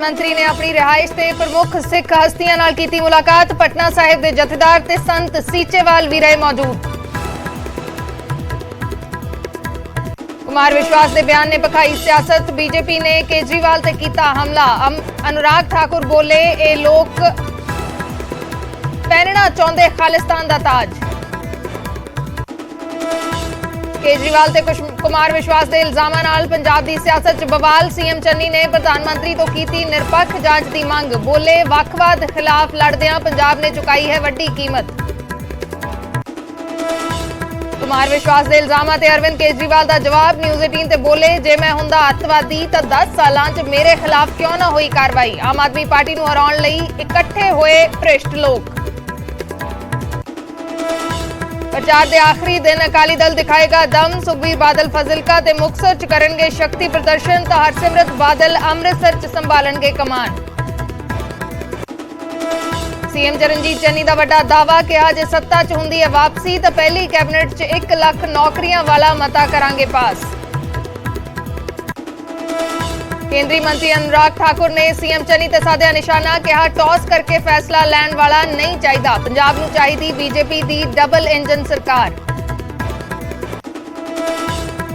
ਮੰਤਰੀ ਨੇ ਆਪਣੀ ਰਿਹਾਇਸ਼ ਤੇ ਪ੍ਰਮੁੱਖ ਸਿੱਖ ਹਸਤੀਆਂ ਨਾਲ ਕੀਤੀ ਮੁਲਾਕਾਤ। ਪਟਨਾ ਸਾਹਿਬ ਦੇ ਜਥੇਦਾਰ ਤੇ ਸੰਤ ਸੀਚੇਵਾਲ ਵੀ ਰਹੇ ਮੌਜੂਦ। ਕੁਮਾਰ ਵਿਸ਼ਵਾਸ ਦੇ ਬਿਆਨ ਨੇ ਭਖਾਈ ਸਿਆਸਤ। ਬੀਜੇਪੀ ਨੇ ਕੇਜਰੀਵਾਲ ਤੇ ਕੀਤਾ ਹਮਲਾ। ਅਨੁਰਾਗ ਠਾਕੁਰ ਬੋਲੇ, ਇਹ ਲੋਕ ਪਹਿਨਣਾ ਚਾਹੁੰਦੇ ਖਾਲਿਸਤਾਨ ਦਾ ਤਾਜ। ਕੇਜਰੀਵਾਲ ਤੇ ਕੁਮਾਰ ਵਿਸ਼ਵਾਸ ਦੇ ਇਲਜ਼ਾਮਾਂ ਨਾਲ ਪੰਜਾਬ ਦੀ ਸਿਆਸਤ 'ਚ ਬਵਾਲ। ਸੀਐਮ ਚੰਨੀ ਨੇ ਪ੍ਰਧਾਨ ਮੰਤਰੀ ਤੋਂ ਕੀਤੀ ਨਿਰਪੱਖ ਜਾਂਚ ਦੀ ਮੰਗ। ਬੋਲੇ, ਵੱਖਵਾਦ ਖਿਲਾਫ ਲੜਦਿਆਂ ਪੰਜਾਬ ਨੇ ਚੁਕਾਈ ਹੈ ਵੱਡੀ ਕੀਮਤ। ਕੁਮਾਰ ਵਿਸ਼ਵਾਸ ਦੇ ਇਲਜ਼ਾਮਾਂ ਤੇ ਅਰਵਿੰਦ ਕੇਜਰੀਵਾਲ ਦਾ ਜਵਾਬ। ਨਿਊਜ਼ 18 ਤੇ ਬੋਲੇ, ਜੇ ਮੈਂ ਹੁੰਦਾ ਅੱਤਵਾਦੀ ਤਾਂ 10 ਸਾਲਾਂ 'ਚ ਮੇਰੇ ਖਿਲਾਫ ਕਿਉਂ ਨਾ ਹੋਈ ਕਾਰਵਾਈ। ਆਮ ਆਦਮੀ ਪਾਰਟੀ ਨੂੰ ਹਰਾਉਣ ਲਈ ਇਕੱਠੇ ਹੋਏ ਭ੍ਰਿਸ਼ਟ ਲੋਕ। प्रचार के आखिरी दिन अकाली दल दिखाएगा दम। सुखबीर बादल फजिलका ते मुक्तसर च करनगे शक्ति प्रदर्शन तो हरसिमरत बादल अमृतसर च संभालणगे कमान। सीएम चरणजीत चन्नी का वड्डा दावा, कहा जे सत्ता च हुंदी है वापसी तो पहली कैबिनेट च 1 लाख नौकरियां वाला मता करांगे पास। केंद्रीय मंत्री अनुराग ठाकुर ने सीएम चन्नी ते साधिया निशाना। कहा, टॉस करके फैसला लैण वाला नहीं चाहिए, पंजाब नूं चाहीदी बीजेपी दी डबल इंजन सरकार।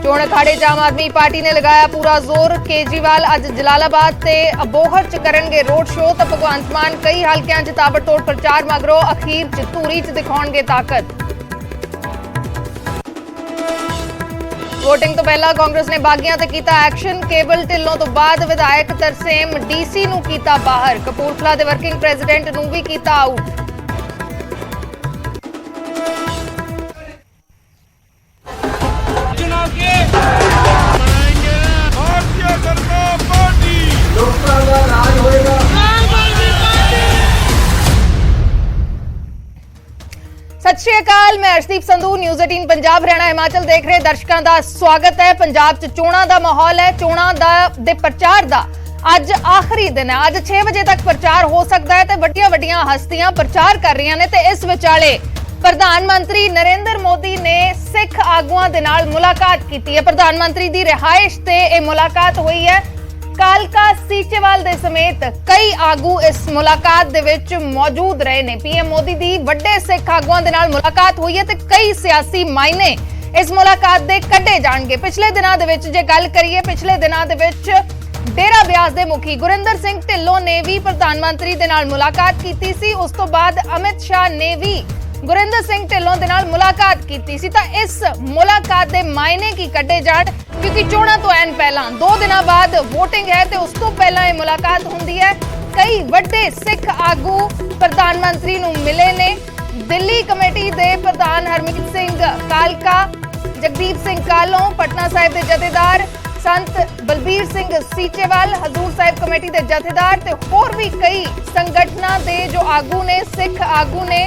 चोण अखाड़े च आम आदमी पार्टी ने लगाया पूरा जोर। केजरीवाल अज जलालाबाद ते अबोहर च करनगे रोड शो तो भगवंत मान कई हलकियां च ताबड़तोड़ प्रचार मगरों अखीर च धूरी च दिखाउणगे ताकत। वोटिंग तो पहला कांग्रेस ने बागियां ते कीता एक्शन। केबल ढिल्लों तो बाद विधायक तरसेम डीसी नूं कीता बाहर। कपूरथला दे वर्किंग प्रेसिडेंट नूं भी कीता आउट। सत श्री अकाल, मैं अर्शदीप संधू। न्यूज़ 18 पंजाब हरियाणा हिमाचल देख रहे दर्शकों का स्वागत है। पंजाब च चोणां दा माहौल है। चोणां दे प्रचार दा अज आखिरी दिन है। अज 6 बजे तक प्रचार हो सकता है ते वड्डियां हस्तियां प्रचार कर रही ने। ते इस विचाले प्रधानमंत्री नरेंद्र मोदी ने सिख आगुआं दे नाल मुलाकात की है। प्रधानमंत्री दी रिहाइश ते यह मुलाकात हुई है। कालका सीचेवाल दे समेत कई आगू इस मुलाकात दे विच मौजूद रहे ने। पीएम मोदी दी वड्डे सिख आगुआं दे नाल मुलाकात हुई है ते कई सियासी मायने इस मुलाकात दे कड्ढे जाणगे। पिछले दिनां दे विच जे गल करिए, पिछले दिनां दे विच डेरा ब्यास दे मुखी गुरिंदर सिंह ढिल्लों ने भी प्रधानमंत्री दे नाल मुलाकात कीती सी। उस तो बाद अमित शाह ने भी गुरिंदर सिंह ढिल्लों दे नाल मुलाकात कीती सी। तां इस मुलाकात दे मायने की कड्ढे जाण, क्योंकि चोणां तो ऐन पहला 2 दिनों बाद वोटिंग है तो उस तो पहला यह मुलाकात हुंदी है। कई वड्डे सिख आगू प्रधानमंत्री नूं मिले ने। दिल्ली कमेटी दे प्रधान हरमीत सिंह कालका, जगदीप सिंह कालों, पटना साहिब के जथेदार संत बलबीर सिंह सीचेवाल, हजूर साहिब कमेटी के जथेदार ते होर भी कई संगठनां दे जो आगू ने, सिख आगू ने,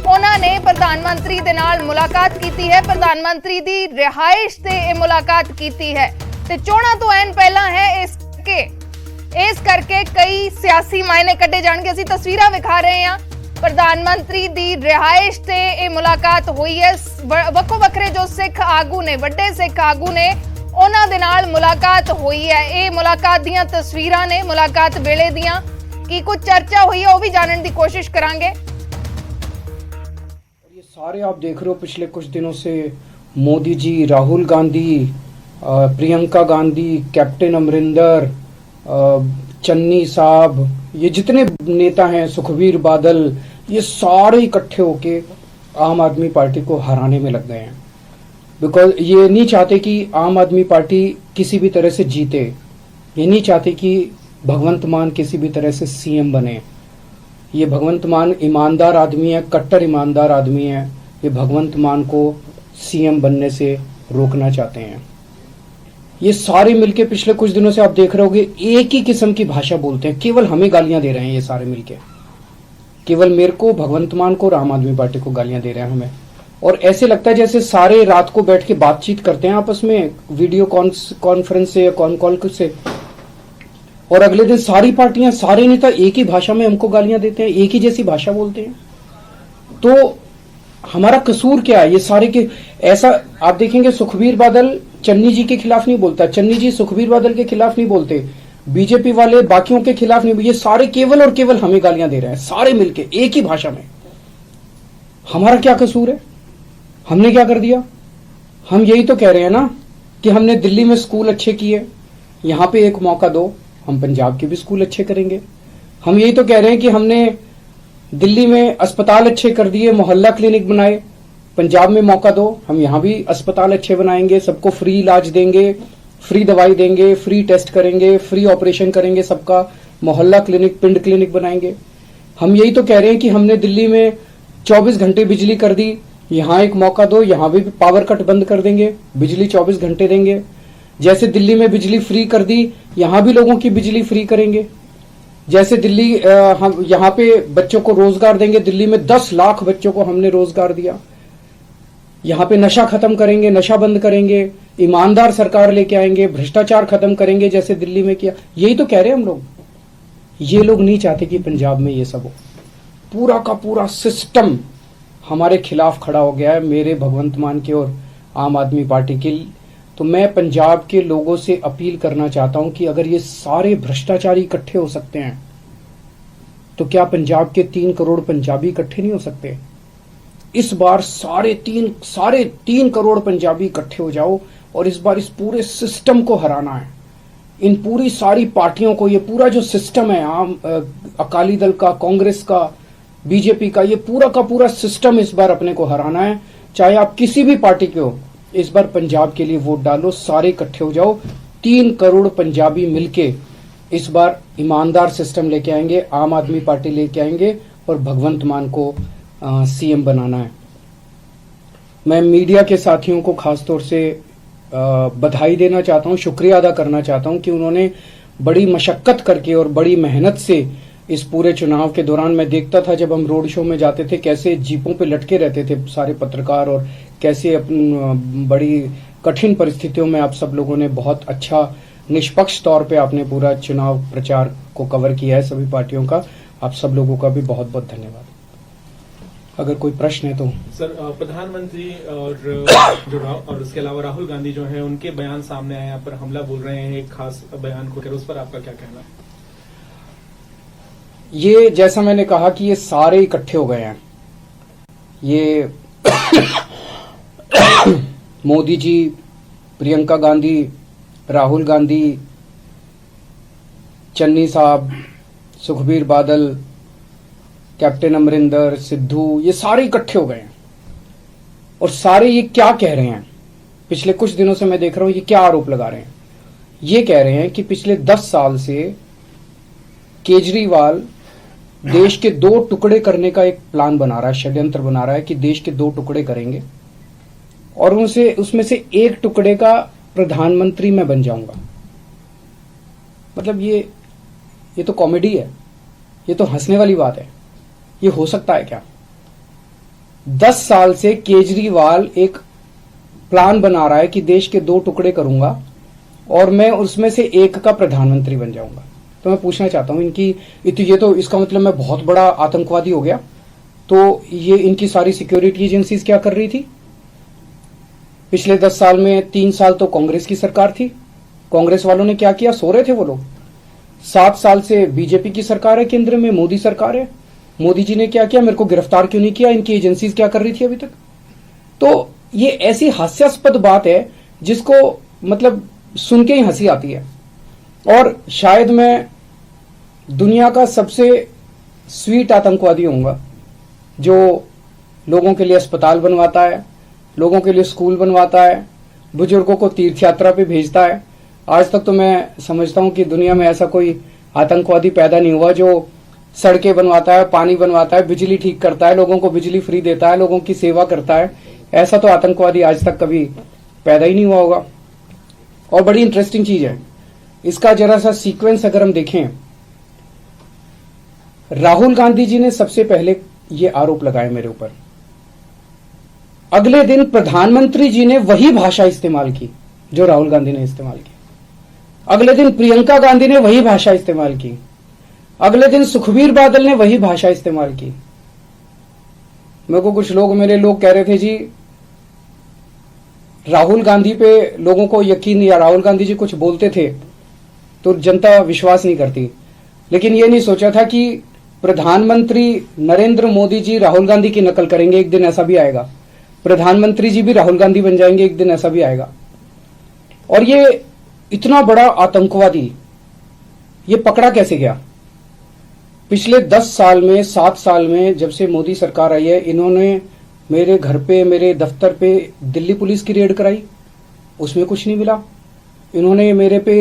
उन्होंने प्रधानमंत्री दे नाल मुलाकात की है। प्रधानमंत्री दी रिहाइश ते मुलाकात की है ते चोणां तो ऐन पहला है। इस करके कई सियासी मायने कड्ढे जाणगे। असीं तस्वीरां विखा रहे हैं। प्रधानमंत्री दी रिहाइश ते मुलाकात हुई है। वक्खो वखरे जो सिख आगू ने, वड्डे सिख आगू ने, उन्हां दे नाल मुलाकात हुई है। ये मुलाकात दीयां तस्वीरां ने, मुलाकात वेले दीयां की कुछ चर्चा हुई है वह भी जानने की कोशिश करांगे। सारे आप देख रहे हो पिछले कुछ दिनों से मोदी जी, राहुल गांधी, प्रियंका गांधी, कैप्टन अमरिंदर, चन्नी साहब, ये जितने नेता हैं, सुखबीर बादल, ये सारे इकट्ठे होके आम आदमी पार्टी को हराने में लग गए हैं। बिकॉज ये नहीं चाहते कि आम आदमी पार्टी किसी भी तरह से जीते। ये नहीं चाहते कि भगवंत मान किसी भी तरह से सीएम बने। ये भगवंत मान ईमानदार आदमी है, कट्टर ईमानदार आदमी है। ये भगवंत मान को सीएम बनने से रोकना चाहते हैं। ये सारे मिलके पिछले कुछ दिनों से आप देख रहे होगे एक ही किस्म की भाषा बोलते हैं। केवल हमें गालियां दे रहे हैं ये सारे मिलके, केवल मेरे को, भगवंत मान को और आम आदमी पार्टी को गालियां दे रहे हैं हमें। और ऐसे लगता है जैसे सारे रात को बैठ के बातचीत करते हैं आपस में, वीडियो कॉन्फ्रेंस से या कॉन कॉल से, और अगले दिन सारी पार्टियां, सारे नेता एक ही भाषा में हमको गालियां देते हैं, एक ही जैसी भाषा बोलते हैं। तो हमारा कसूर क्या है? ये सारे के ऐसा आप देखेंगे, सुखबीर बादल चन्नी जी के खिलाफ नहीं बोलता, चन्नी जी सुखबीर बादल के खिलाफ नहीं बोलते, बीजेपी वाले बाकियों के खिलाफ नहीं, ये सारे केवल और केवल हमें गालियां दे रहे हैं, सारे मिलके एक ही भाषा में। हमारा क्या कसूर है? हमने क्या कर दिया? हम यही तो कह रहे हैं ना कि हमने दिल्ली में स्कूल अच्छे किए, यहां पे एक मौका दो, हम पंजाब के भी स्कूल अच्छे करेंगे। हम यही तो कह रहे हैं कि हमने दिल्ली में अस्पताल अच्छे कर दिए, मोहल्ला क्लिनिक बनाए, पंजाब में मौका दो, हम यहां भी अस्पताल अच्छे बनाएंगे, सबको फ्री इलाज देंगे, फ्री दवाई देंगे, फ्री टेस्ट करेंगे, फ्री ऑपरेशन करेंगे, सबका मोहल्ला क्लिनिक, पिंड क्लिनिक बनाएंगे। हम यही तो कह रहे हैं कि हमने दिल्ली में 24 घंटे बिजली कर दी, यहां एक मौका दो, यहां भी पावर कट बंद कर देंगे, बिजली 24 घंटे देंगे। जैसे दिल्ली में बिजली फ्री कर दी, यहां भी लोगों की बिजली फ्री करेंगे। जैसे दिल्ली हम यहां पे बच्चों को रोजगार देंगे, दिल्ली में 10 लाख बच्चों को हमने रोजगार दिया। यहां पे नशा खत्म करेंगे, नशा बंद करेंगे, ईमानदार सरकार लेके आएंगे, भ्रष्टाचार खत्म करेंगे जैसे दिल्ली में किया। यही तो कह रहे हैं हम लोग। ये लोग नहीं चाहते कि पंजाब में ये सब हो। पूरा का पूरा सिस्टम हमारे खिलाफ खड़ा हो गया है, मेरे भगवंत मान के और आम आदमी पार्टी के। तो मैं पंजाब के लोगों से अपील करना चाहता हूं कि अगर ये सारे भ्रष्टाचारी इकट्ठे हो सकते हैं तो क्या पंजाब के 3 करोड़ पंजाबी इकट्ठे नहीं हो सकते? इस बार साढ़े तीन करोड़ पंजाबी इकट्ठे हो जाओ और इस बार इस पूरे सिस्टम को हराना है। इन पूरी सारी पार्टियों को, ये पूरा जो सिस्टम है, आम अकाली दल का, कांग्रेस का, बीजेपी का, ये पूरा का पूरा सिस्टम इस बार अपने को हराना है। चाहे आप किसी भी पार्टी के हो, इस बार पंजाब के लिए वोट डालो, सारे इकट्ठे हो जाओ। 3 करोड़ पंजाबी मिलके इस बार ईमानदार सिस्टम लेके आएंगे, आम आदमी पार्टी लेके आएंगे और भगवंत मान को सीएम बनाना है। मैं मीडिया के साथियों को खासतौर से बधाई देना चाहता हूं, शुक्रिया अदा करना चाहता हूं कि उन्होंने बड़ी मशक्कत करके और बड़ी मेहनत से इस पूरे चुनाव के दौरान, मैं देखता था जब हम रोड शो में जाते थे कैसे जीपों पे लटके रहते थे सारे पत्रकार, और कैसे बड़ी कठिन परिस्थितियों में आप सब लोगों ने बहुत अच्छा निष्पक्ष तौर पे आपने पूरा चुनाव प्रचार को कवर किया है सभी पार्टियों का। आप सब लोगों का भी बहुत बहुत धन्यवाद। अगर कोई प्रश्न है तो। सर, प्रधानमंत्री और उसके अलावा राहुल गांधी जो हैं, उनके बयान सामने आए, यहाँ पर हमला बोल रहे हैं एक खास बयान को, उस पर आपका क्या कहना है? ये जैसा मैंने कहा कि ये सारे इकट्ठे हो गए हैं। ये मोदी जी, प्रियंका गांधी, राहुल गांधी, चन्नी साहब, सुखबीर बादल, कैप्टन अमरिंदर, सिद्धू, ये सारे इकट्ठे हो गए हैं। और सारे ये क्या कह रहे हैं? पिछले कुछ दिनों से मैं देख रहा हूं ये क्या आरोप लगा रहे हैं। ये कह रहे हैं कि पिछले 10 साल से केजरीवाल देश के 2 टुकड़े करने का एक प्लान बना रहा है, षड्यंत्र बना रहा है कि देश के 2 टुकड़े करेंगे और उसमें से एक टुकड़े का प्रधानमंत्री मैं बन जाऊंगा। मतलब ये तो कॉमेडी है, ये तो हंसने वाली बात है। ये हो सकता है क्या? 10 साल से केजरीवाल एक प्लान बना रहा है कि देश के 2 टुकड़े करूंगा और मैं उसमें से एक का प्रधानमंत्री बन जाऊंगा। तो मैं पूछना चाहता हूं ये तो इसका मतलब मैं बहुत बड़ा आतंकवादी हो गया। तो ये इनकी सारी सिक्योरिटी एजेंसीज क्या कर रही थी? पिछले 10 साल में 3 साल तो कांग्रेस की सरकार थी, कांग्रेस वालों ने क्या किया? सो रहे थे वो लोग। 7 साल से बीजेपी की सरकार है, केंद्र में मोदी सरकार है, मोदी जी ने क्या किया? मेरे को गिरफ्तार क्यों नहीं किया? इनकी एजेंसीज क्या कर रही थी अभी तक? तो ये ऐसी हास्यास्पद बात है जिसको मतलब सुन के ही हंसी आती है। और शायद मैं दुनिया का सबसे स्वीट आतंकवादी होऊंगा जो लोगों के लिए अस्पताल बनवाता है, लोगों के लिए स्कूल बनवाता है, बुजुर्गों को तीर्थ यात्रा पे भेजता है। आज तक तो मैं समझता हूं कि दुनिया में ऐसा कोई आतंकवादी पैदा नहीं हुआ जो सड़कें बनवाता है, पानी बनवाता है, बिजली ठीक करता है, लोगों को बिजली फ्री देता है, लोगों की सेवा करता है। ऐसा तो आतंकवादी आज तक कभी पैदा ही नहीं हुआ होगा। और बड़ी इंटरेस्टिंग चीज है, इसका जरा सा सीक्वेंस अगर हम देखें, राहुल गांधी जी ने सबसे पहले ये आरोप लगाए मेरे ऊपर, अगले दिन प्रधानमंत्री जी ने वही भाषा इस्तेमाल की जो राहुल गांधी ने इस्तेमाल की, अगले दिन प्रियंका गांधी ने वही भाषा इस्तेमाल की, अगले दिन सुखबीर बादल ने वही भाषा इस्तेमाल की। मेरे को कुछ मेरे लोग कह रहे थे जी राहुल गांधी पे लोगों को यकीन, या राहुल गांधी जी कुछ बोलते थे तो जनता विश्वास नहीं करती। लेकिन ये नहीं सोचा था कि प्रधानमंत्री नरेंद्र मोदी जी राहुल गांधी की नकल करेंगे, एक दिन ऐसा भी आएगा। प्रधानमंत्री जी भी राहुल गांधी बन जाएंगे, एक दिन ऐसा भी आएगा। और ये इतना बड़ा आतंकवादी ये पकड़ा कैसे गया? पिछले 10 साल में 7 साल में जब से मोदी सरकार आई है, इन्होंने मेरे घर पे, मेरे दफ्तर पे दिल्ली पुलिस की रेड कराई, उसमें कुछ नहीं मिला। इन्होंने मेरे पे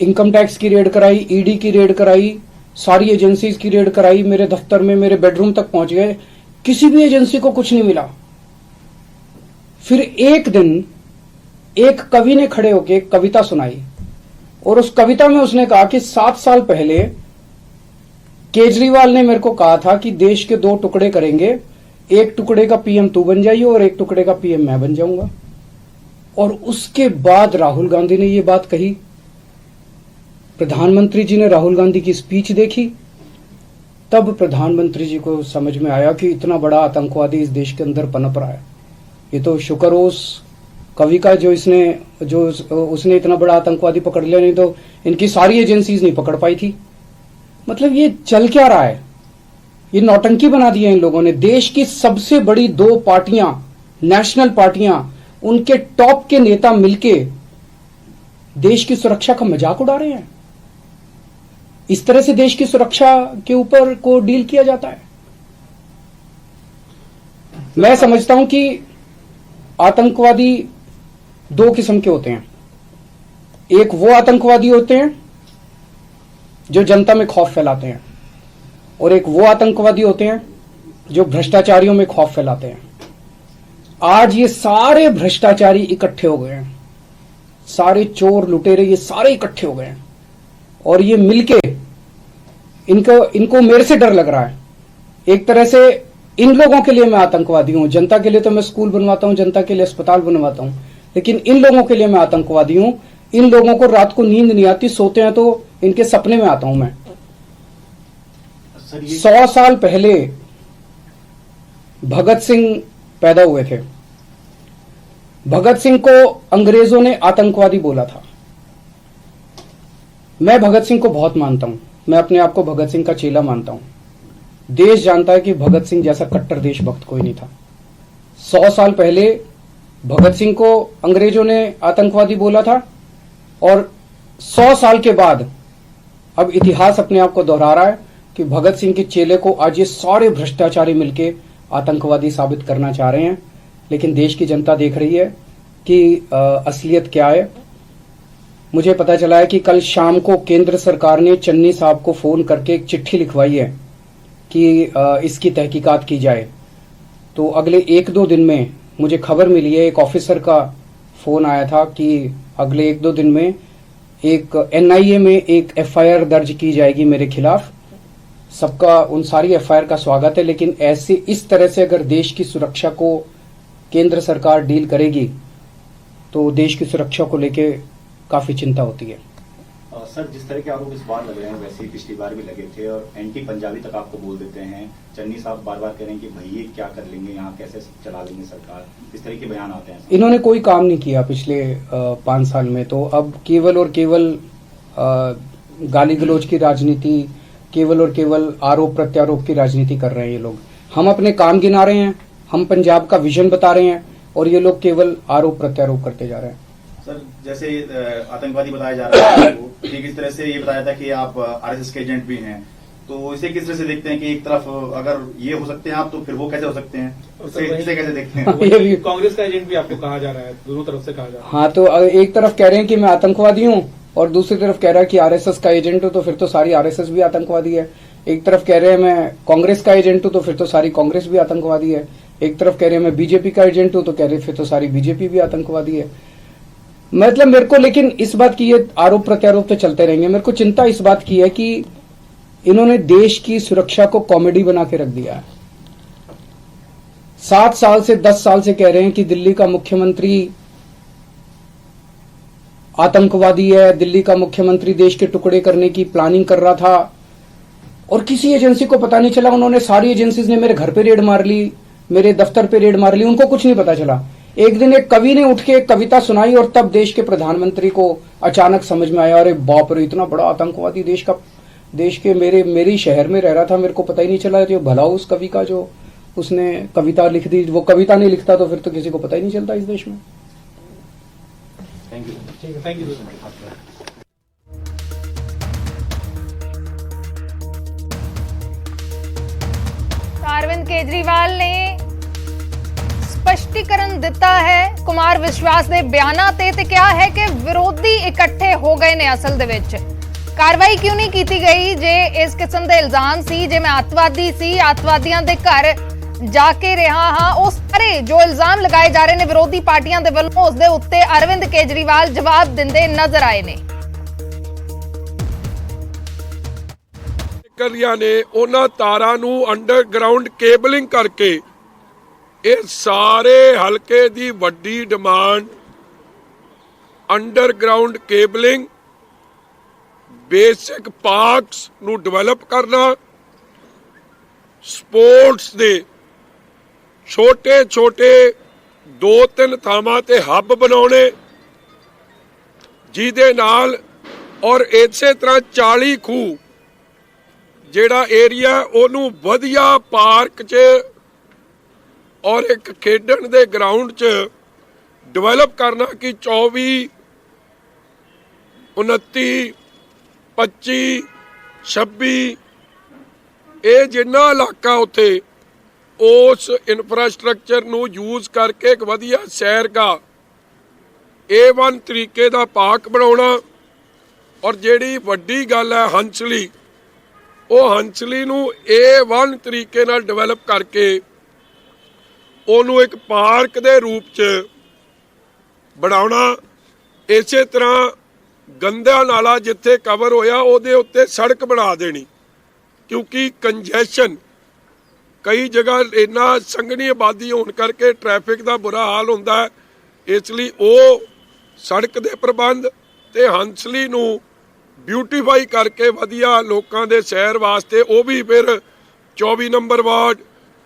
इनकम टैक्स की रेड कराई, ईडी की रेड कराई, सारी एजेंसीज की रेड कराई, मेरे दफ्तर में, मेरे बेडरूम तक पहुंच गए, किसी भी एजेंसी को कुछ नहीं मिला। फिर एक दिन एक कवि ने खड़े होकर एक कविता सुनाई और उस कविता में उसने कहा कि 7 साल पहले केजरीवाल ने मेरे को कहा था कि देश के 2 टुकड़े करेंगे, एक टुकड़े का पीएम तू बन जाइए और एक टुकड़े का पीएम मैं बन जाऊंगा। और उसके बाद राहुल गांधी ने ये बात कही, प्रधानमंत्री जी ने राहुल गांधी की स्पीच देखी, तब प्रधानमंत्री जी को समझ में आया कि इतना बड़ा आतंकवादी इस देश के अंदर पनप रहा है। ये तो शुक्र हो उस कवि का जो उसने इतना बड़ा आतंकवादी पकड़ लिया, नहीं तो इनकी सारी एजेंसीज नहीं पकड़ पाई थी। मतलब ये चल क्या रहा है? ये नौटंकी बना दी है इन लोगों ने। देश की सबसे बड़ी 2 पार्टियां, नेशनल पार्टियां, उनके टॉप के नेता मिलके देश की सुरक्षा का मजाक उड़ा रहे हैं। इस तरह से देश की सुरक्षा के ऊपर को डील किया जाता है। मैं समझता हूं कि आतंकवादी 2 किस्म के होते हैं। एक वो आतंकवादी होते हैं जो जनता में खौफ फैलाते हैं, और एक वो आतंकवादी होते हैं जो भ्रष्टाचारियों में खौफ फैलाते हैं। आज ये सारे भ्रष्टाचारी इकट्ठे हो गए हैं, सारे चोर लुटेरे ये सारे इकट्ठे हो गए हैं, और ये मिलके इनको मेरे से डर लग रहा है। एक तरह से इन लोगों के लिए मैं आतंकवादी हूं। जनता के लिए तो मैं स्कूल बनवाता हूं, जनता के लिए अस्पताल बनवाता हूं, लेकिन इन लोगों के लिए मैं आतंकवादी हूं। इन लोगों को रात को नींद नहीं आती, सोते हैं तो इनके सपने में आता हूं मैं। 100 साल पहले भगत सिंह पैदा हुए थे। भगत सिंह को अंग्रेजों ने आतंकवादी बोला था। मैं भगत सिंह को बहुत मानता हूं, मैं अपने आप को भगत सिंह का चेला मानता हूं। देश जानता है कि भगत सिंह जैसा कट्टर देशभक्त कोई नहीं था। 100 साल पहले भगत सिंह को अंग्रेजों ने आतंकवादी बोला था, और 100 साल के बाद अब इतिहास अपने आप को दोहरा रहा है कि भगत सिंह के चेले को आज ये सारे भ्रष्टाचारी मिलके आतंकवादी साबित करना चाह रहे हैं। लेकिन देश की जनता देख रही है कि असलियत क्या है। मुझे पता चला है कि कल शाम को केंद्र सरकार ने चन्नी साहब को फोन करके एक चिट्ठी लिखवाई है कि इसकी तहकीकात की जाए। तो अगले 1-2 दिन में मुझे खबर मिली है, एक ऑफिसर का फोन आया था कि अगले 1-2 दिन में एक NIA में एक FIR दर्ज की जाएगी मेरे खिलाफ। सबका उन सारी FIR का स्वागत है, लेकिन ऐसे इस तरह से अगर देश की सुरक्षा को केंद्र सरकार डील करेगी तो देश की सुरक्षा को लेके काफी चिंता होती है। सर, जिस तरह के आरोप इस बार लग रहे हैं वैसे ही पिछली बार भी लगे थे, और एंटी पंजाबी तक आपको बोल देते हैं। चन्नी साहब बार बार कह रहे हैं कि भैया क्या कर लेंगे, यहाँ कैसे चला लेंगे सरकार, इस तरह के बयान आते हैं। इन्होंने कोई काम नहीं किया पिछले 5 साल में, तो अब केवल और केवल गाली गलौज की राजनीति, केवल और केवल आरोप प्रत्यारोप की राजनीति कर रहे हैं ये लोग। हम अपने काम गिना रहे हैं, हम पंजाब का विजन बता रहे हैं, और ये लोग केवल आरोप प्रत्यारोप करते जा रहे हैं। सर, जैसे आतंकवादी बताया जा रहा है, ठीक इस तरह से ये बताया था कि आप RSS के एजेंट भी हैं, तो इसे किस तरह से देखते हैं कि एक तरफ अगर ये हो सकते हैं आप, तो फिर वो कैसे हो सकते हैं, इसे कैसे देखते हैं? कांग्रेस का एजेंट भी आपको कहा जा रहा है, दोनों तरफ से कहा जा रहा है। हाँ, तो एक तरफ कह रहे हैं कि मैं आतंकवादी हूँ, और दूसरी तरफ कह रहा है कि RSS का एजेंट हूँ, तो फिर तो सारी RSS भी आतंकवादी है। एक तरफ कह रहे हैं मैं कांग्रेस का एजेंट हूँ, तो फिर तो सारी कांग्रेस भी आतंकवादी है। एक तरफ कह रहे हैं मैं बीजेपी का एजेंट हूँ, तो कह रहे फिर तो सारी बीजेपी भी आतंकवादी है। मतलब मेरे को, लेकिन इस बात की, ये आरोप प्रत्यारोप तो चलते रहेंगे। मेरे को चिंता इस बात की है कि इन्होंने देश की सुरक्षा को कॉमेडी बना के रख दिया है। 7 साल से 10 साल से कह रहे हैं कि दिल्ली का मुख्यमंत्री आतंकवादी है, दिल्ली का मुख्यमंत्री देश के टुकड़े करने की प्लानिंग कर रहा था, और किसी एजेंसी को पता नहीं चला। उन्होंने सारी एजेंसीज ने मेरे घर पे रेड मार ली, मेरे दफ्तर पे रेड मार ली, उनको कुछ नहीं पता चला। एक दिन एक कवि ने उठ के एक कविता सुनाई और तब देश के प्रधानमंत्री को अचानक समझ में आया, अरे बाप रे, इतना बड़ा आतंकवादी देश के मेरी शहर में रह रहा था, मेरे को पता ही नहीं चला। जो भला उस कवि का जो उसने कविता लिख दी, वो कविता नहीं लिखता तो फिर तो किसी को पता ही नहीं चलता इस देश में। Thank you. Thank you. Arvind Kejriwal ने स्पष्टीकरण दिता है कुमार विश्वास ਦੇ ਬਿਆਨਾਂ ਤੇ ਕਿਹਾ ਹੈ ਕਿ ਵਿਰੋਧੀ ਇਕੱਠੇ ਹੋ ਗਏ ਨੇ। ਅਸਲ ਦੇ ਵਿੱਚ ਕਾਰਵਾਈ ਕਿਉਂ ਨਹੀਂ ਕੀਤੀ ਗਈ ਜੇ ਇਸ ਕਿਸਮ ਦੇ ਇਲਜ਼ਾਮ ਸੀ, ਜੇ ਮੈਂ ਅੱਤਵਾਦੀ ਸੀ, ਅੱਤਵਾਦੀਆਂ ਦੇ ਘਰ ਜਾ ਕੇ ਰਿਹਾ ਹਾਂ, ਉਹ ਸਾਰੇ ਜੋ ਇਲਜ਼ਾਮ ਲਗਾਏ ਜਾ ਰਹੇ ਨੇ ਵਿਰੋਧੀ ਪਾਰਟੀਆਂ ਦੇ ਵੱਲੋਂ, ਉਸ ਦੇ ਉੱਤੇ ਅਰਵਿੰਦ ਕੇਜਰੀਵਾਲ ਜਵਾਬ ਦਿੰਦੇ ਨਜ਼ਰ ਆਏ ਨੇ। ਕਰੀਆਂ ਨੇ ਉਹਨਾਂ ਤਾਰਾਂ ਨੂੰ ਅੰਡਰਗਰਾਉਂਡ ਕੇਬਲਿੰਗ ਕਰਕੇ ਇਹ ਸਾਰੇ ਹਲਕੇ ਦੀ ਵੱਡੀ demand underground cabling, basic parks ਨੂੰ ਡਿਵੈਲਪ ਕਰਨਾ, ਸਪੋਰਟਸ ਦੇ ਛੋਟੇ ਛੋਟੇ 2-3 ਥਾਵਾਂ ਤੇ ਹੱਬ ਬਣਾਉਣੇ, ਜਿਹਦੇ ਨਾਲ ਔਰ ਇਸੇ ਤਰ੍ਹਾਂ 40 ਖੂਹ ਜਿਹੜਾ ਏਰੀਆ ਉਹਨੂੰ ਵਧੀਆ ਪਾਰਕ 'ਚ ਔਰ ਇੱਕ ਖੇਡਣ ਦੇ ਗਰਾਊਂਡ 'ਚ ਡਿਵੈਲਪ ਕਰਨਾ ਕਿ 24, 29, 25, 26 ਇਹ ਜਿੰਨਾ ਇਲਾਕਾ ਉੱਥੇ ਉਸ ਇਨਫਰਾਸਟ੍ਰਕਚਰ ਨੂੰ ਯੂਜ਼ ਕਰਕੇ ਇੱਕ ਵਧੀਆ ਸੈਰਗਾਹ A1 ਤਰੀਕੇ ਦਾ ਪਾਰਕ ਬਣਾਉਣਾ। ਔਰ ਜਿਹੜੀ ਵੱਡੀ ਗੱਲ ਹੈ ਹੰਸਲੀ, ਉਹ ਹੰਸਲੀ ਨੂੰ A1 ਤਰੀਕੇ ਨਾਲ ਡਿਵੈਲਪ ਕਰਕੇ ਉਹਨੂੰ ਇੱਕ ਪਾਰਕ ਦੇ ਰੂਪ 'ਚ ਬਣਾਉਣਾ। ਇਸੇ ਤਰ੍ਹਾਂ ਗੰਦਾ ਨਾਲਾ ਜਿੱਥੇ ਕਵਰ ਹੋਇਆ ਉਹਦੇ ਉੱਤੇ ਸੜਕ ਬਣਾ ਦੇਣੀ, ਕਿਉਂਕਿ ਕੰਜੈਸ਼ਨ ਕਈ ਜਗ੍ਹਾ ਇੰਨਾ ਸੰਘਣੀ ਆਬਾਦੀ ਹੋਣ ਕਰਕੇ ਟ੍ਰੈਫਿਕ ਦਾ ਬੁਰਾ ਹਾਲ ਹੁੰਦਾ ਹੈ। ਇਸ ਲਈ ਉਹ ਸੜਕ ਦੇ ਪ੍ਰਬੰਧ ਤੇ ਹੰਸਲੀ ਨੂੰ ਬਿਊਟੀਫਾਈ ਕਰਕੇ ਵਧੀਆ ਲੋਕਾਂ ਦੇ ਸੈਰ ਵਾਸਤੇ, ਉਹ ਵੀ ਫਿਰ 24 ਨੰਬਰ ਵਾਰਡ,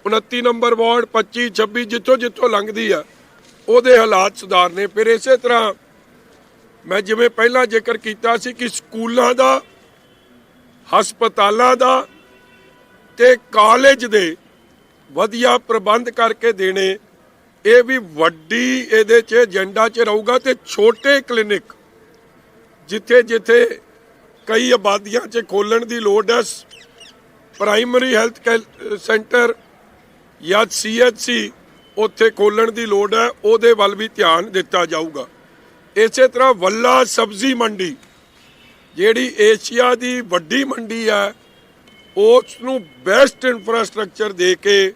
29 ਨੰਬਰ ਵਾਰਡ, 25, 26 ਜਿੱਥੋਂ ਜਿੱਥੋਂ ਲੰਘਦੀ ਆ ਉਹਦੇ ਹਾਲਾਤ ਸੁਧਾਰਨੇ। ਫਿਰ ਇਸੇ ਤਰ੍ਹਾਂ ਮੈਂ ਜਿਵੇਂ ਪਹਿਲਾਂ ਜ਼ਿਕਰ ਕੀਤਾ ਸੀ ਕਿ ਸਕੂਲਾਂ ਦਾ, ਹਸਪਤਾਲਾਂ ਦਾ ਤੇ ਕਾਲਜ ਦੇ ਵਧੀਆ ਪ੍ਰਬੰਧ ਕਰਕੇ ਦੇਣੇ, ਇਹ ਵੀ ਵੱਡੀ ਇਹਦੇ 'ਚ ਏਜੰਡਾ 'ਚ ਰਹੂਗਾ। ਤੇ ਛੋਟੇ ਕਲੀਨਿਕ ਜਿੱਥੇ ਜਿੱਥੇ ਕਈ ਆਬਾਦੀਆਂ 'ਚ ਖੋਲ੍ਹਣ ਦੀ ਲੋੜ ਹੈ, ਪ੍ਰਾਇਮਰੀ ਹੈਲਥ ਸੈਂਟਰ ਜਾਂ CHC ਉੱਥੇ ਖੋਲ੍ਹਣ ਦੀ ਲੋੜ ਹੈ, ਉਹਦੇ ਵੱਲ ਵੀ ਧਿਆਨ ਦਿੱਤਾ ਜਾਊਗਾ। ਇਸੇ ਤਰ੍ਹਾਂ ਵੱਲਾ ਸਬਜ਼ੀ ਮੰਡੀ ਜਿਹੜੀ ਏਸ਼ੀਆ ਦੀ ਵੱਡੀ ਮੰਡੀ ਹੈ, ਉਸ ਨੂੰ ਬੈਸਟ ਇਨਫਰਾਸਟ੍ਰਕਚਰ ਦੇ ਕੇ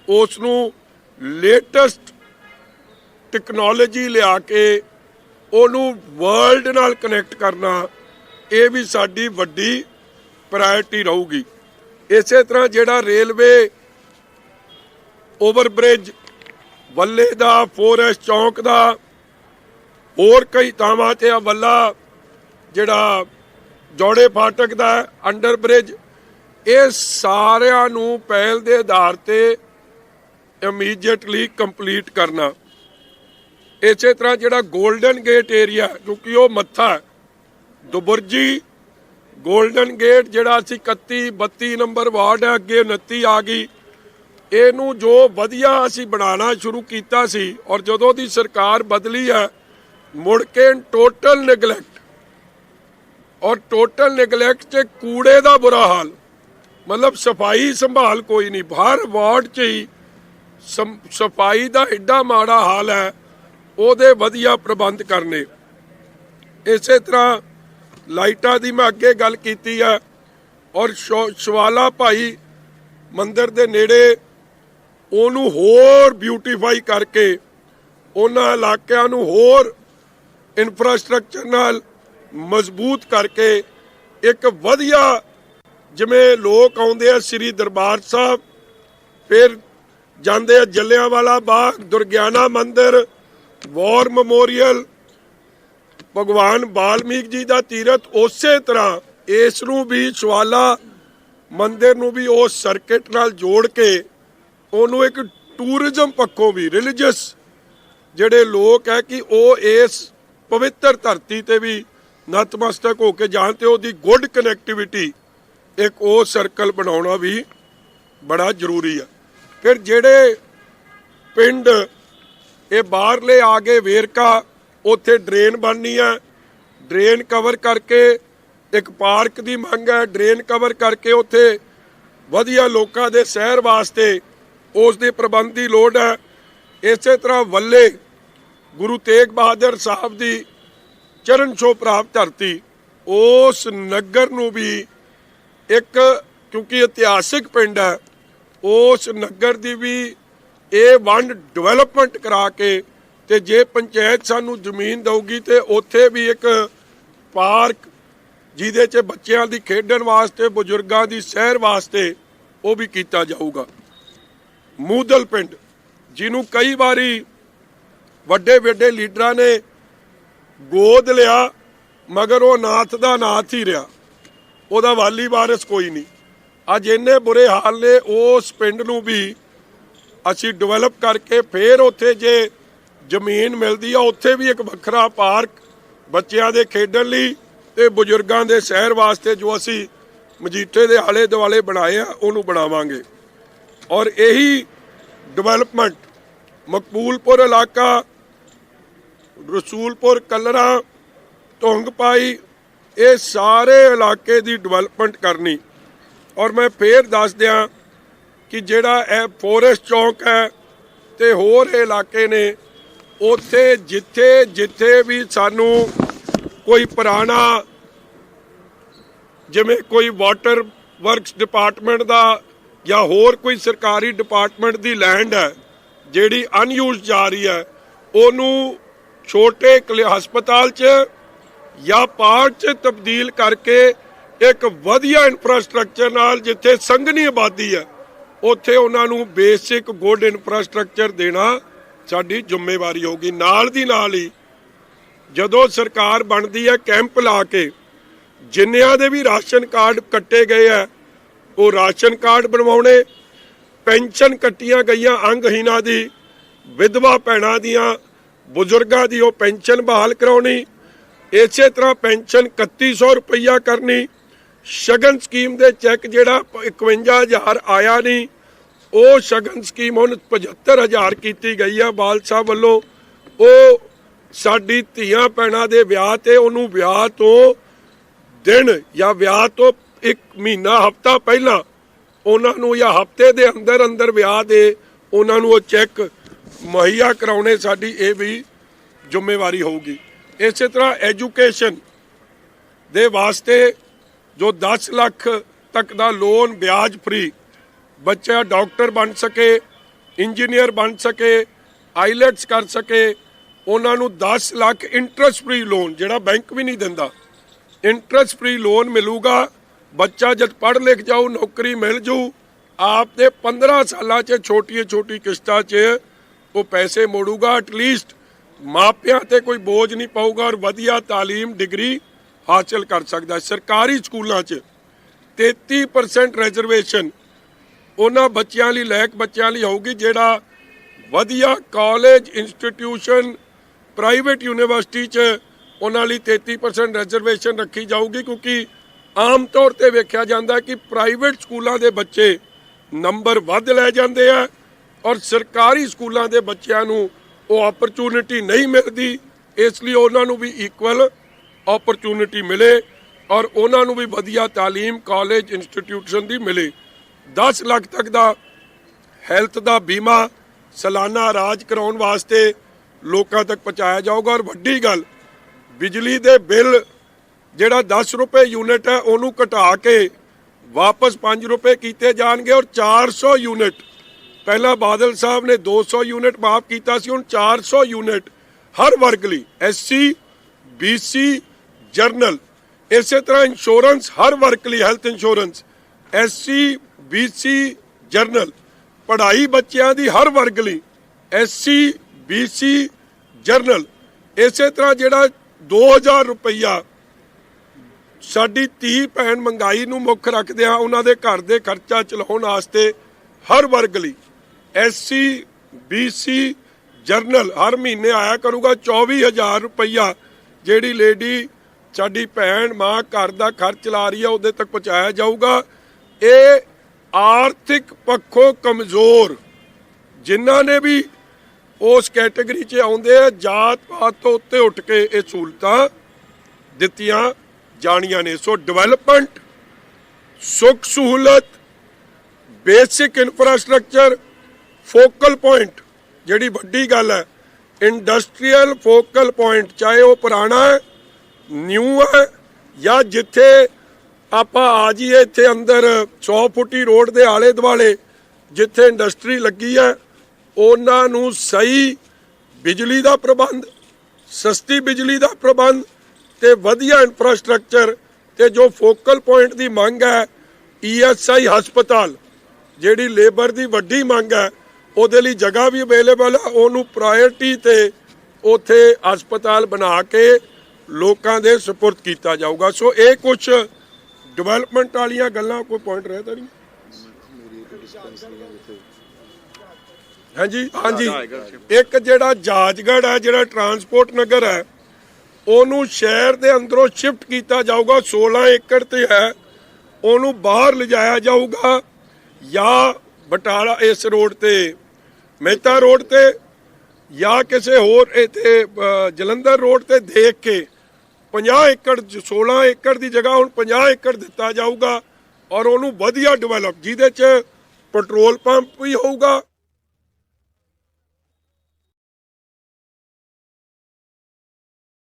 ਉਸ ਨੂੰ ਲੇਟੈਸਟ ਟੈਕਨੋਲੋਜੀ ਲਿਆ ਕੇ ਉਹਨੂੰ ਵਰਲਡ ਨਾਲ ਕਨੈਕਟ ਕਰਨਾ, ਇਹ ਵੀ ਸਾਡੀ ਵੱਡੀ ਪ੍ਰਾਇਰਟੀ ਰਹੂਗੀ। ਇਸੇ ਤਰ੍ਹਾਂ ਜਿਹੜਾ ਰੇਲਵੇ ਓਵਰਬ੍ਰਿਜ ਵੱਲੇ ਦਾ, ਫੋਰੈਸਟ ਚੌਂਕ ਦਾ, ਹੋਰ ਕਈ ਥਾਵਾਂ ਤੇ ਆ ਵੱਲਾ ਜਿਹੜਾ ਜੋੜੇ ਫਾਟਕ ਦਾ ਅੰਡਰ ਬ੍ਰਿਜ, ਇਹ ਸਾਰਿਆਂ ਨੂੰ ਪਹਿਲ ਦੇ ਆਧਾਰ ਤੇ ਇਮੀਡੀਏਟਲੀ ਕੰਪਲੀਟ ਕਰਨਾ। ਇਸੇ ਤਰ੍ਹਾਂ ਜਿਹੜਾ ਗੋਲਡਨ ਗੇਟ ਏਰੀਆ, ਕਿਉਂਕਿ ਉਹ ਮੱਥਾ ਹੈ, ਦੁਬੁਰਜੀ ਗੋਲਡਨ ਗੇਟ ਜਿਹੜਾ ਅਸੀਂ 31, 32 ਨੰਬਰ ਵਾਰਡ ਹੈ, ਅੱਗੇ 29 ਆ ਗਈ, ਇਹਨੂੰ ਜੋ ਵਧੀਆ ਅਸੀਂ ਬਣਾਉਣਾ ਸ਼ੁਰੂ ਕੀਤਾ ਸੀ ਔਰ ਜਦੋਂ ਦੀ ਸਰਕਾਰ ਬਦਲੀ ਹੈ ਮੁੜ ਕੇ ਟੋਟਲ ਨੈਗਲੈਕਟ, ਔਰ ਟੋਟਲ ਨੈਗਲੈਕਟ 'ਚ ਕੂੜੇ ਦਾ ਬੁਰਾ ਹਾਲ, ਮਤਲਬ ਸਫਾਈ ਸੰਭਾਲ ਕੋਈ ਨਹੀਂ, ਹਰ ਵਾਰਡ 'ਚ ਹੀ ਸਫਾਈ ਦਾ ਐਡਾ ਮਾੜਾ ਹਾਲ ਹੈ, ਉਹਦੇ ਵਧੀਆ ਪ੍ਰਬੰਧ ਕਰਨੇ। ਇਸੇ ਤਰ੍ਹਾਂ ਲਾਈਟਾਂ ਦੀ ਮੈਂ ਅੱਗੇ ਗੱਲ ਕੀਤੀ ਹੈ, ਔਰ ਸ਼ਵਾਲਾ ਭਾਈ ਮੰਦਿਰ ਦੇ ਨੇੜੇ ਉਹਨੂੰ ਹੋਰ ਬਿਊਟੀਫਾਈ ਕਰਕੇ ਉਹਨਾਂ ਇਲਾਕਿਆਂ ਨੂੰ ਹੋਰ ਇਨਫਰਾਸਟ੍ਰਕਚਰ ਨਾਲ ਮਜ਼ਬੂਤ ਕਰਕੇ ਇੱਕ ਵਧੀਆ, ਜਿਵੇਂ ਲੋਕ ਆਉਂਦੇ ਆ ਸ੍ਰੀ ਦਰਬਾਰ ਸਾਹਿਬ, ਫਿਰ ਜਾਂਦੇ ਆ ਜਲਿਆਂਵਾਲਾ ਬਾਗ, ਦੁਰਗਿਆਨਾ ਮੰਦਿਰ, ਵਾਰ ਮੈਮੋਰੀਅਲ, ਭਗਵਾਨ ਵਾਲਮੀਕ ਜੀ ਦਾ ਤੀਰਥ, ਉਸੇ ਤਰ੍ਹਾਂ ਇਸ ਨੂੰ ਵੀ ਸ਼ਵਾਲਾ ਮੰਦਿਰ ਨੂੰ ਵੀ ਉਸ ਸਰਕਿਟ ਨਾਲ ਜੋੜ ਕੇ ਉਹਨੂੰ ਇੱਕ ਟੂਰਿਜ਼ਮ ਪੱਖੋਂ ਵੀ, ਰਿਲੀਜੀਅਸ ਜਿਹੜੇ ਲੋਕ ਹੈ ਕਿ ਉਹ ਇਸ ਪਵਿੱਤਰ ਧਰਤੀ ਤੇ ਵੀ ਨਤਮਸਤਕ ਹੋ ਕੇ ਜਾਣ ਤੇ ਉਹਦੀ ਗੁੱਡ ਕਨੈਕਟੀਵਿਟੀ ਇੱਕ ਉਹ ਸਰਕਲ ਬਣਾਉਣਾ ਵੀ ਬੜਾ ਜ਼ਰੂਰੀ ਹੈ। ਫਿਰ ਜਿਹੜੇ ਪਿੰਡ ਇਹ ਬਾਹਰਲੇ ਆ ਗਏ ਵੇਰਕਾ, ਉੱਥੇ ਡਰੇਨ ਬਣਨੀ ਹੈ, ਡਰੇਨ ਕਵਰ ਕਰਕੇ ਇੱਕ ਪਾਰਕ ਦੀ ਮੰਗ ਹੈ, ਡਰੇਨ ਕਵਰ ਕਰਕੇ ਉੱਥੇ ਵਧੀਆ ਲੋਕਾਂ ਦੇ ਸੈਰ ਵਾਸਤੇ ਉਸ ਦੇ ਪ੍ਰਬੰਧ ਦੀ ਲੋੜ ਹੈ। ਇਸੇ ਤਰ੍ਹਾਂ ਵੱਲੇ ਗੁਰੂ ਤੇਗ ਬਹਾਦਰ ਸਾਹਿਬ ਦੀ ਚਰਨ ਛੋਹ ਪ੍ਰਾਪਤ ਧਰਤੀ, ਉਸ ਨਗਰ ਨੂੰ ਵੀ ਇੱਕ, ਕਿਉਂਕਿ ਇਤਿਹਾਸਿਕ ਪਿੰਡ ਹੈ, ਉਸ ਨਗਰ ਦੀ ਵੀ ਇਹ ਵੰਡ ਡਿਵੈਲਪਮੈਂਟ ਕਰਾ ਕੇ ਤੇ ਜੇ ਪੰਚਾਇਤ ਸਾਨੂੰ ਜ਼ਮੀਨ ਦਊਗੀ ਤੇ ਉੱਥੇ ਵੀ ਇੱਕ ਪਾਰਕ ਜਿਹਦੇ 'ਚ ਬੱਚਿਆਂ ਦੀ ਖੇਡਣ ਵਾਸਤੇ, ਬਜ਼ੁਰਗਾਂ ਦੀ ਸੈਰ ਵਾਸਤੇ ਉਹ ਵੀ ਕੀਤਾ ਜਾਊਗਾ। ਮੂਦਲ ਪਿੰਡ ਜਿਹਨੂੰ ਕਈ ਵਾਰੀ ਵੱਡੇ ਵੱਡੇ ਲੀਡਰਾਂ ਨੇ ਗੋਦ ਲਿਆ, ਮਗਰ ਉਹ ਨਾਥ ਦਾ ਨਾਥ ਹੀ ਰਿਹਾ, ਉਹਦਾ ਵਾਲੀ ਵਾਰਿਸ ਕੋਈ ਨਹੀਂ। ਅੱਜ ਇੰਨੇ ਬੁਰੇ ਹਾਲ ਨੇ, ਉਸ ਪਿੰਡ ਨੂੰ ਵੀ ਅਸੀਂ ਡਿਵੈਲਪ ਕਰਕੇ ਫਿਰ ਉੱਥੇ ਜੇ ਜ਼ਮੀਨ ਮਿਲਦੀ ਆ ਉੱਥੇ ਵੀ ਇੱਕ ਵੱਖਰਾ ਪਾਰਕ ਬੱਚਿਆਂ ਦੇ ਖੇਡਣ ਲਈ ਤੇ ਬਜ਼ੁਰਗਾਂ ਦੇ ਸੈਰ ਵਾਸਤੇ ਜੋ ਅਸੀਂ ਮਜੀਠੇ ਦੇ ਆਲੇ ਦੁਆਲੇ ਬਣਾਏ ਆ ਉਹਨੂੰ ਬਣਾਵਾਂਗੇ। ਔਰ ਇਹੀ ਡਿਵੈਲਪਮੈਂਟ ਮਕਬੂਲਪੁਰ ਇਲਾਕਾ, ਰਸੂਲਪੁਰ, ਕਲਰਾ, ਧੁੰਗ ਪਾਈ, ਇਹ ਸਾਰੇ ਇਲਾਕੇ ਦੀ ਡਿਵੈਲਪਮੈਂਟ ਕਰਨੀ। ਔਰ ਮੈਂ ਫੇਰ ਦੱਸ ਦਿਆਂ ਕਿ ਜਿਹੜਾ ਇਹ ਫੋਰੈਸਟ ਚੌਂਕ ਹੈ ਤੇ ਹੋਰ ਇਲਾਕੇ ਨੇ, ਉੱਥੇ ਜਿੱਥੇ ਜਿੱਥੇ ਵੀ ਸਾਨੂੰ ਕੋਈ ਪੁਰਾਣਾ, ਜਿਵੇਂ ਕੋਈ ਵਾਟਰ ਵਰਕਸ ਡਿਪਾਰਟਮੈਂਟ ਦਾ ਜਾਂ ਹੋਰ ਕੋਈ ਸਰਕਾਰੀ ਡਿਪਾਰਟਮੈਂਟ ਦੀ ਲੈਂਡ ਹੈ ਜਿਹੜੀ ਅਨਯੂਜ਼ਡ ਜਾ ਰਹੀ ਹੈ, ਉਹਨੂੰ ਛੋਟੇ ਹਸਪਤਾਲ 'ਚ ਜਾਂ ਪਾਰਕ 'ਚ ਤਬਦੀਲ ਕਰਕੇ ਇੱਕ ਵਧੀਆ ਇਨਫਰਾਸਟ੍ਰਕਚਰ ਨਾਲ, ਜਿੱਥੇ ਸੰਘਣੀ ਆਬਾਦੀ ਹੈ ਉੱਥੇ ਉਹਨਾਂ ਨੂੰ ਬੇਸਿਕ ਗੁੱਡ ਇਨਫਰਾਸਟ੍ਰਕਚਰ ਦੇਣਾ ਸਾਡੀ ਜ਼ਿੰਮੇਵਾਰੀ ਹੋਗੀ। ਨਾਲ ਦੀ ਨਾਲ ਹੀ ਜਦੋਂ ਸਰਕਾਰ ਬਣਦੀ ਹੈ, ਕੈਂਪ ਲਾ ਕੇ ਜਿੰਨਿਆਂ ਦੇ ਵੀ ਰਾਸ਼ਨ ਕਾਰਡ ਕੱਟੇ ਗਏ ਆ ਉਹ ਰਾਸ਼ਨ ਕਾਰਡ ਬਣਵਾਉਣੇ, ਪੈਨਸ਼ਨ ਕੱਟੀਆਂ ਗਈਆਂ ਅੰਗਹੀਣਾਂ ਦੀ, ਵਿਧਵਾ ਭੈਣਾਂ ਦੀਆਂ, ਬਜ਼ੁਰਗਾਂ ਦੀ ਉਹ ਪੈਨਸ਼ਨ ਬਹਾਲ ਕਰਾਉਣੀ। ਇਸੇ ਤਰ੍ਹਾਂ ਪੈਨਸ਼ਨ 3100 ਰੁਪਈਆ ਕਰਨੀ। ਸ਼ਗਨ ਸਕੀਮ ਦੇ ਚੈੱਕ ਜਿਹੜਾ 51,000 ਆਇਆ ਨਹੀਂ, ਉਹ ਸ਼ਗਨ ਸਕੀਮ ਹੁਣ 75,000 ਕੀਤੀ ਗਈ ਆ ਬਾਲ ਸਾਹਿਬ ਵੱਲੋਂ। ਉਹ ਸਾਡੀ ਧੀਆਂ ਭੈਣਾਂ ਦੇ ਵਿਆਹ ਤੇ ਉਹਨੂੰ ਵਿਆਹ ਤੋਂ ਦਿਨ ਜਾਂ ਵਿਆਹ ਤੋਂ 1 ਮਹੀਨਾ ਹਫ਼ਤਾ ਪਹਿਲਾਂ ਉਹਨਾਂ ਨੂੰ ਜਾਂ ਹਫ਼ਤੇ ਦੇ ਅੰਦਰ ਅੰਦਰ ਵਿਆਹ ਦੇ ਉਹਨਾਂ ਨੂੰ ਉਹ ਚੈੱਕ ਮੁਹੱਈਆ ਕਰਾਉਣੇ ਸਾਡੀ ਇਹ ਵੀ ਜ਼ਿੰਮੇਵਾਰੀ ਹੋਊਗੀ। ਇਸੇ ਤਰ੍ਹਾਂ ਐਜੂਕੇਸ਼ਨ ਦੇ ਵਾਸਤੇ ਜੋ 10 ਲੱਖ ਤੱਕ ਦਾ ਲੋਨ ਵਿਆਜ ਫ੍ਰੀ, ਬੱਚਾ ਡਾਕਟਰ ਬਣ ਸਕੇ, ਇੰਜੀਨੀਅਰ ਬਣ ਸਕੇ, ਆਈਲੈਟਸ ਕਰ ਸਕੇ, ਉਹਨਾਂ ਨੂੰ 10 ਲੱਖ ਇੰਟਰਸਟ ਫ੍ਰੀ ਲੋਨ, ਜਿਹੜਾ ਬੈਂਕ ਵੀ ਨਹੀਂ ਦਿੰਦਾ, ਇੰਟਰਸਟ ਫ੍ਰੀ ਲੋਨ ਮਿਲੂਗਾ। ਬੱਚਾ ਜਦ ਪੜ੍ਹ ਲਿਖ ਜਾਊ, ਨੌਕਰੀ ਮਿਲ ਜੂ, ਆਪ ਦੇ 15 ਸਾਲਾਂ 'ਚ ਛੋਟੀ ਕਿਸ਼ਤਾਂ 'ਚ ਉਹ ਪੈਸੇ ਮੋੜੂਗਾ। ਐਟਲੀਸਟ ਮਾਪਿਆਂ ਤੇ ਕੋਈ ਬੋਝ ਨਹੀਂ ਪਾਊਗਾ ਔਰ ਵਧੀਆ ਤਾਲੀਮ, ਡਿਗਰੀ ਹਾਸਲ ਕਰ ਸਕਦਾ। ਸਰਕਾਰੀ ਸਕੂਲਾਂ 'ਚ 33% ਰਿਜ਼ਰਵੇਸ਼ਨ ਉਹਨਾਂ ਬੱਚਿਆਂ ਲਈ, ਲਾਇਕ ਬੱਚਿਆਂ ਲਈ ਹੋਊਗੀ ਜਿਹੜਾ ਵਧੀਆ ਕਾਲਜ, ਇੰਸਟੀਟਿਊਸ਼ਨ, ਪ੍ਰਾਈਵੇਟ ਯੂਨੀਵਰਸਿਟੀ 'ਚ ਉਹਨਾਂ ਲਈ 33% ਰਿਜ਼ਰਵੇਸ਼ਨ ਰੱਖੀ ਜਾਊਗੀ। ਕਿਉਂਕਿ ਆਮ ਤੌਰ ਤੇ ਵੇਖਿਆ ਜਾਂਦਾ ਕਿ ਪ੍ਰਾਈਵੇਟ ਸਕੂਲਾਂ ਦੇ ਬੱਚੇ ਨੰਬਰ ਵੱਧ ਲੈ ਜਾਂਦੇ ਆ ਔਰ ਸਰਕਾਰੀ ਸਕੂਲਾਂ ਦੇ ਬੱਚਿਆਂ ਨੂੰ ਉਹ ਓਪਰਚੁਨਿਟੀ ਨਹੀਂ ਮਿਲਦੀ। ਇਸ ਲਈ ਉਹਨਾਂ ਨੂੰ ਵੀ ਇਕੁਅਲ ਓਪਰਚੁਨਿਟੀ ਮਿਲੇ ਔਰ ਉਹਨਾਂ ਨੂੰ ਵੀ ਵਧੀਆ ਤਾਲੀਮ, ਕਾਲਜ, ਇੰਸਟੀਟਿਊਸ਼ਨ ਦੀ ਮਿਲੇ। 10 ਲੱਖ ਤੱਕ ਦਾ ਹੈਲਥ ਦਾ ਬੀਮਾ ਸਾਲਾਨਾ ਇਲਾਜ ਕਰਾਉਣ ਵਾਸਤੇ ਲੋਕਾਂ ਤੱਕ ਪਹੁੰਚਾਇਆ ਜਾਊਗਾ। ਔਰ ਵੱਡੀ ਗੱਲ, ਬਿਜਲੀ ਦੇ ਬਿੱਲ ਜਿਹੜਾ 10 ਰੁਪਏ ਯੂਨਿਟ ਹੈ ਉਹਨੂੰ ਘਟਾ ਕੇ ਵਾਪਸ 5 ਰੁਪਏ ਕੀਤੇ ਜਾਣਗੇ ਔਰ 400 ਯੂਨਿਟ, ਪਹਿਲਾਂ ਬਾਦਲ ਸਾਹਿਬ ਨੇ 200 ਯੂਨਿਟ ਮਾਫ ਕੀਤਾ ਸੀ, ਹੁਣ 400 ਯੂਨਿਟ ਹਰ ਵਰਗ ਲਈ, SC, BC, ਜਰਨਲ। ਇਸੇ ਤਰ੍ਹਾਂ ਇੰਸ਼ੋਰੈਂਸ ਹਰ ਵਰਗ ਲਈ, health insurance SC, BC, general. ਪੜ੍ਹਾਈ ਬੱਚਿਆਂ ਦੀ ਹਰ ਵਰਗ ਲਈ SC, BC, ਜਰਨਲ। ਇਸੇ ਤਰ੍ਹਾਂ ਜਿਹੜਾ 2000 ਰੁਪਈਆ ਸਾਡੀ ਧੀ ਭੈਣ ਮਹਿੰਗਾਈ ਨੂੰ ਮੁੱਖ ਰੱਖਦੇ ਆ ਉਹਨਾਂ ਦੇ ਘਰ ਦੇ ਖਰਚਾ ਚਲਾਉਣ ਵਾਸਤੇ ਹਰ ਵਰਗ ਲਈ SC, BC, ਜਰਨਲ ਹਰ ਮਹੀਨੇ ਆਇਆ ਕਰੂਗਾ 24,000 ਰੁਪਈਆ ਜਿਹੜੀ ਲੇਡੀ ਸਾਡੀ ਭੈਣ ਮਾਂ ਘਰ ਦਾ ਖਰਚ ਚਲਾ ਰਹੀ ਆ ਉਹਦੇ ਤੱਕ ਪਹੁੰਚਾਇਆ ਜਾਊਗਾ। ਇਹ ਆਰਥਿਕ ਪੱਖੋਂ ਕਮਜ਼ੋਰ ਜਿਨ੍ਹਾਂ ਨੇ ਵੀ ਉਸ ਕੈਟਾਗਰੀ 'ਚ ਆਉਂਦੇ ਆ ਜਾਤ ਪਾਤ ਤੋਂ ਉੱਤੇ ਉੱਠ ਕੇ ਇਹ ਸਹੂਲਤਾਂ ਦਿੱਤੀਆਂ ਜਾਣੀਆਂ ਨੇ। ਸੋ ਡਿਵੈਲਪਮੈਂਟ, ਸੁੱਖ ਸਹੂਲਤ, ਬੇਸਿਕ ਇਨਫਰਾਸਟ੍ਰਕਚਰ, ਫੋਕਲ ਪੁਆਇੰਟ ਜਿਹੜੀ ਵੱਡੀ ਗੱਲ ਹੈ ਇੰਡਸਟਰੀਅਲ ਫੋਕਲ ਪੁਆਇੰਟ, ਚਾਹੇ ਉਹ ਪੁਰਾਣਾ ਹੈ ਨਿਊ ਹੈ ਜਾਂ ਜਿੱਥੇ ਆਪਾਂ ਆ ਜਾਈਏ ਇੱਥੇ ਅੰਦਰ 100 ਫੁੱਟੀ ਰੋਡ ਦੇ ਆਲੇ ਦੁਆਲੇ ਜਿੱਥੇ ਇੰਡਸਟਰੀ ਲੱਗੀ ਹੈ ਉਹਨਾਂ ਨੂੰ ਸਹੀ ਬਿਜਲੀ ਦਾ ਪ੍ਰਬੰਧ, ਸਸਤੀ ਬਿਜਲੀ ਦਾ ਪ੍ਰਬੰਧ ਤੇ ਵਧੀਆ ਇਨਫਰਾਸਟ੍ਰਕਚਰ ਤੇ ਜੋ ਫੋਕਲ ਪੁਆਇੰਟ ਦੀ ਮੰਗ ਹੈ ESI ਹਸਪਤਾਲ ਜਿਹੜੀ ਲੇਬਰ ਦੀ ਵੱਡੀ ਮੰਗ ਹੈ ਉਹਦੇ ਲਈ ਜਗ੍ਹਾ ਵੀ ਅਵੇਲੇਬਲ ਹੈ, ਉਹਨੂੰ ਪ੍ਰਾਇੋਰਟੀ ਤੇ ਉੱਥੇ ਹਸਪਤਾਲ ਬਣਾ ਕੇ ਲੋਕਾਂ ਦੇ ਸਪੁਰਦ ਕੀਤਾ ਜਾਊਗਾ। ਸੋ ਇਹ ਕੁਝ ਡਿਵੈਲਪਮੈਂਟ ਵਾਲੀਆਂ ਗੱਲਾਂ, ਕੋਈ ਪੁਆਇੰਟ ਰਹਿ ਤਾਂ ਨਹੀਂ? ਹਾਂਜੀ ਇੱਕ ਜਿਹੜਾ ਜਾਜਗੜ੍ਹ ਹੈ ਜਿਹੜਾ ਟਰਾਂਸਪੋਰਟ ਨਗਰ ਹੈ ਉਹਨੂੰ ਸ਼ਹਿਰ ਦੇ ਅੰਦਰੋਂ ਸ਼ਿਫਟ ਕੀਤਾ ਜਾਊਗਾ। 16 ਏਕੜ ਤੇ ਹੈ, ਉਹਨੂੰ ਬਾਹਰ ਲਿਜਾਇਆ ਜਾਊਗਾ ਜਾਂ ਬਟਾਲਾ ਇਸ ਰੋਡ ਤੇ ਮਹਿਤਾ ਰੋਡ ਤੇ ਜਾਂ ਕਿਸੇ ਹੋਰ ਇੱਥੇ ਜਲੰਧਰ ਰੋਡ ਤੇ ਦੇਖ ਕੇ 50 ਏਕੜ 16 ਏਕੜ ਦੀ ਜਗ੍ਹਾ ਹੁਣ 50 ਏਕੜ ਦਿੱਤਾ ਜਾਊਗਾ ਔਰ ਉਹਨੂੰ ਵਧੀਆ ਡਿਵੈਲਪ ਜਿਹਦੇ 'ਚ ਪੈਟਰੋਲ ਪੰਪ ਵੀ ਹੋਊਗਾ,